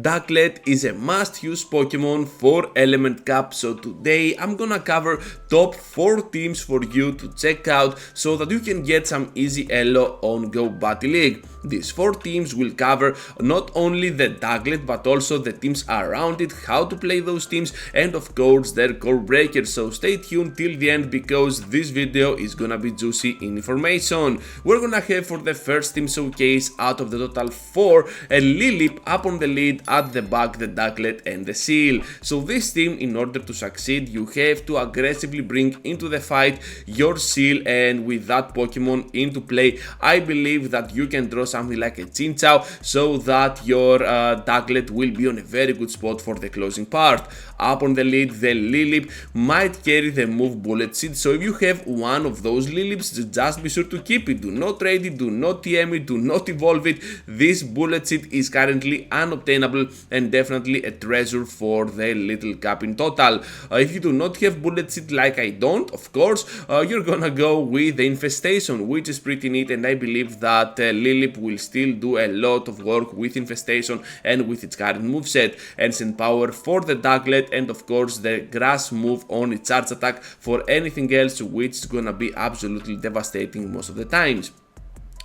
Ducklett is a must-use Pokemon for Element Cup, so today I'm gonna cover top 4 teams for you to check out so that you can get some easy elo on Go Battle League. These 4 teams will cover not only the Ducklett but also the teams around it, how to play those teams, and of course their core breakers, so stay tuned till the end because this video is gonna be juicy in information. We're gonna have for the first team showcase out of the total 4 a Lilip up on the lead, at the back the Ducklett and the Seel. So this team, in order to succeed, you have to aggressively bring into the fight your Seel, and with that Pokemon into play, I believe that you can draw something like a Chinchou so that your Ducklett will be on a very good spot for the closing part. Up on the lead, the Lilip might carry the move Bullet Seed, so if you have one of those Lilips, just be sure to keep it. Do not trade it, do not TM it, do not evolve it. This Bullet Seed is currently unobtainable and definitely a treasure for the little cap in total. If you do not have Bullet Seed like I don't, of course, you're gonna go with the Infestation, which is pretty neat, and I believe that Lilip will still do a lot of work with Infestation and with its current moveset. Ancient Power for the Ducklett, and of course the Grass move on its charge attack for anything else, which is gonna be absolutely devastating most of the times.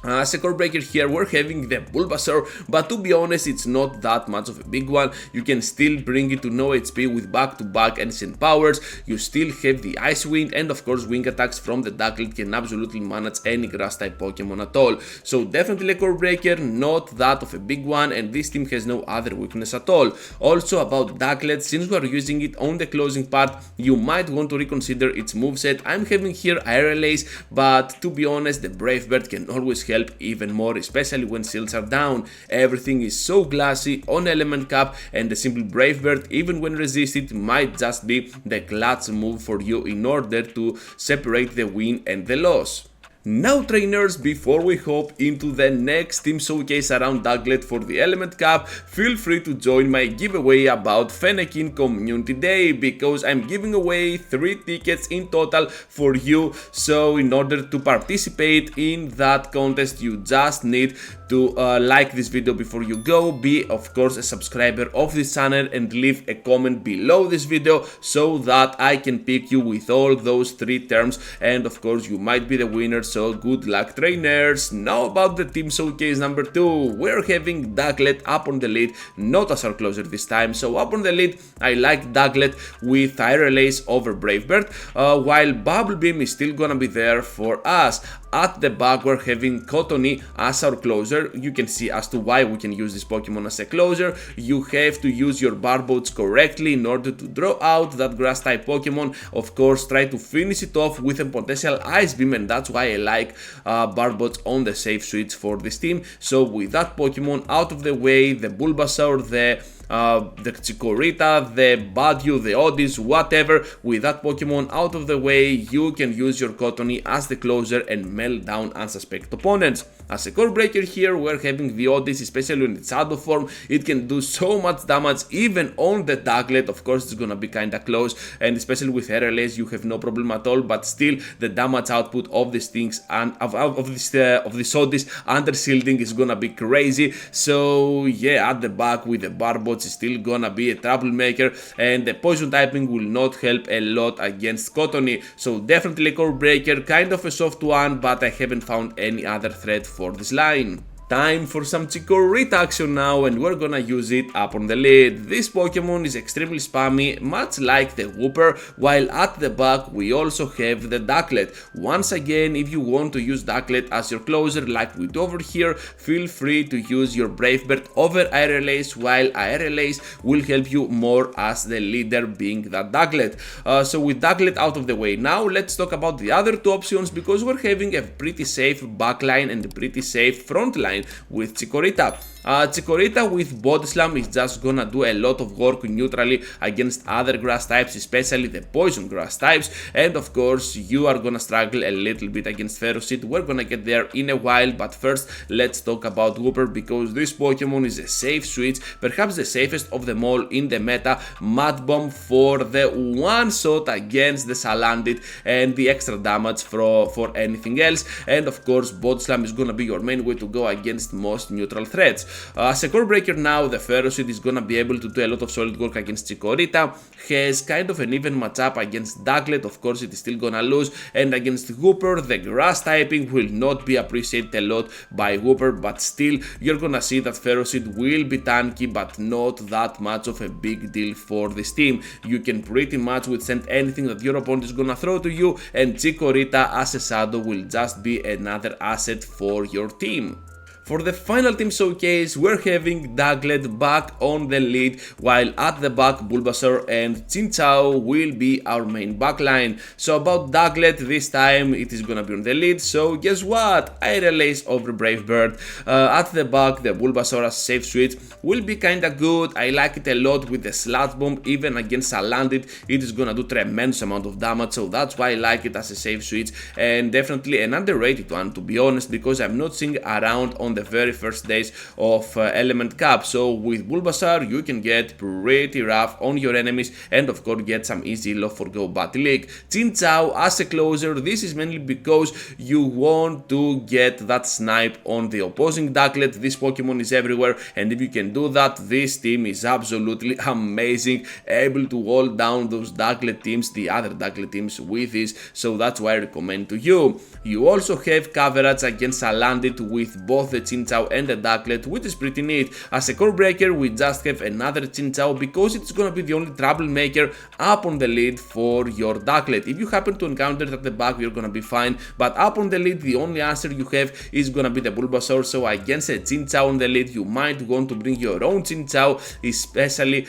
As a core breaker here, we're having the Bulbasaur, but to be honest, it's not that much of a big one. You can still bring it to no HP with back-to-back ancient powers. You still have the Ice Wind, and of course wing attacks from the Ducklett can absolutely manage any grass type Pokemon at all. So definitely a core breaker, not that of a big one, and this team has no other weakness at all. Also about Ducklett, since we are using it on the closing part, you might want to reconsider its moveset. I'm having here Aerial Ace, but to be honest, the Brave Bird can always help even more, especially when seals are down. Everything is so glassy on Element Cup, and the simple Brave Bird, even when resisted, might just be the clutch move for you in order to separate the win and the loss. Now trainers, before we hop into the next team showcase around Ducklett for the Element Cup, feel free to join my giveaway about Fennekin Community Day, because I'm giving away 3 tickets in total for you. So in order to participate in that contest, you just need to like this video before you go, be of course a subscriber of this channel, and leave a comment below this video so that I can pick you with all those 3 terms, and of course you might be the winner. So good luck trainers. Now about the team showcase number 2, we're having Ducklett up on the lead, not as our closer this time. So up on the lead, I like Ducklett with Aerial Ace over Brave Bird, while Bubble Beam is still gonna be there for us. At the back, we're having Cottonee as our closer. You can see as to why we can use this Pokemon as a closer. You have to use your Barboats correctly in order to draw out that grass type Pokemon. Of course, try to finish it off with a potential Ice Beam, and that's why I like Barboats on the safe switch for this team. So with that Pokemon out of the way, the Bulbasaur, the Chikorita, the Badyu, the Odis, whatever, with that Pokemon out of the way, you can use your Cottonee as the closer and melt down unsuspected opponents. As a core breaker here, we're having the Odis, especially in its shadow form. It can do so much damage even on the Ducklett. Of course, it's gonna be kinda close, and especially with Aerial Ace, you have no problem at all, but still the damage output of these things and of this Odis under shielding is gonna be crazy. So yeah, at the back with the Barbots is still gonna be a troublemaker, and the poison typing will not help a lot against Cottonee. So definitely a core breaker, kind of a soft one, but I haven't found any other threat for this line. Time for some Chikorita action now, and we're gonna use it up on the lead. This Pokemon is extremely spammy, much like the Wooper, while at the back we also have the Ducklett. Once again, if you want to use Ducklett as your closer like we do over here, feel free to use your Brave Bird over Aerial Ace, while Aerial Ace will help you more as the leader being that Ducklett. So with Ducklett out of the way, now let's talk about the other 2 options, because we're having a pretty safe backline and a pretty safe front line with Chikorita. Chikorita with Body Slam is just gonna do a lot of work neutrally against other grass types, especially the poison grass types, and of course you are gonna struggle a little bit against Ferocity. We're gonna get there in a while, but first let's talk about Wooper, because this Pokemon is a safe switch, perhaps the safest of them all in the meta. Mud Bomb for the one shot against the Salandit and the extra damage for anything else, and of course Body Slam is gonna be your main way to go against most neutral threats. As a core breaker now, the Ferocid is gonna be able to do a lot of solid work against Chikorita, has kind of an even matchup against Ducklett, of course it is still gonna lose, and against Wooper, the grass typing will not be appreciated a lot by Wooper, but still you're gonna see that Ferocid will be tanky, but not that much of a big deal for this team. You can pretty much withstand anything that your opponent is gonna throw to you, and Chikorita as a shadow will just be another asset for your team. For the final team showcase, we're having Ducklett back on the lead, while at the back Bulbasaur and Chinchou will be our main backline. So about Ducklett, this time it is gonna be on the lead, so guess what? I release over Brave Bird. At the back, the Bulbasaur as safe switch will be kinda good. I like it a lot with the Sludge Bomb, even against Salandit, it is gonna do tremendous amount of damage, so that's why I like it as a safe switch, and definitely an underrated one to be honest, because I'm not seeing around on the very first days of Element Cup. So with Bulbasaur you can get pretty rough on your enemies and of course get some easy love for Go Battle League. Chinchou as a closer, this is mainly because you want to get that snipe on the opposing Ducklett. This Pokemon is everywhere, and if you can do that, this team is absolutely amazing, able to hold down those Ducklett teams, the other Ducklett teams with this, so that's why I recommend to you. You also have coverage against Salandit with both the Chinchou and the Ducklett, which is pretty neat. As a core breaker, we just have another Chinchou because it's gonna be the only troublemaker up on the lead for your Ducklett. If you happen to encounter it at the back, you're gonna be fine, but up on the lead, the only answer you have is gonna be the Bulbasaur, so against a Chinchou on the lead, you might want to bring your own Chinchou, especially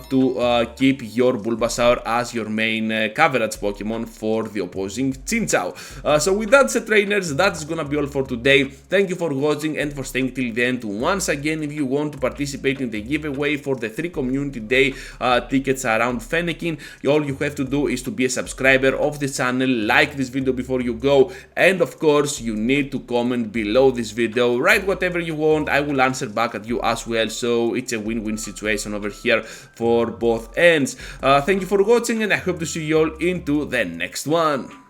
to keep your Bulbasaur as your main coverage Pokemon for the opposing Chinchou. So with that said, trainers, that's gonna be all for today. Thank you for watching and for staying till the end. Once again, if you want to participate in the giveaway for the 3 community day tickets around Fennekin, all you have to do is to be a subscriber of the channel, like this video before you go, and of course you need to comment below this video, write whatever you want, I will answer back at you as well, so it's a win-win situation over here for both ends. Thank you for watching, and I hope to see you all into the next one.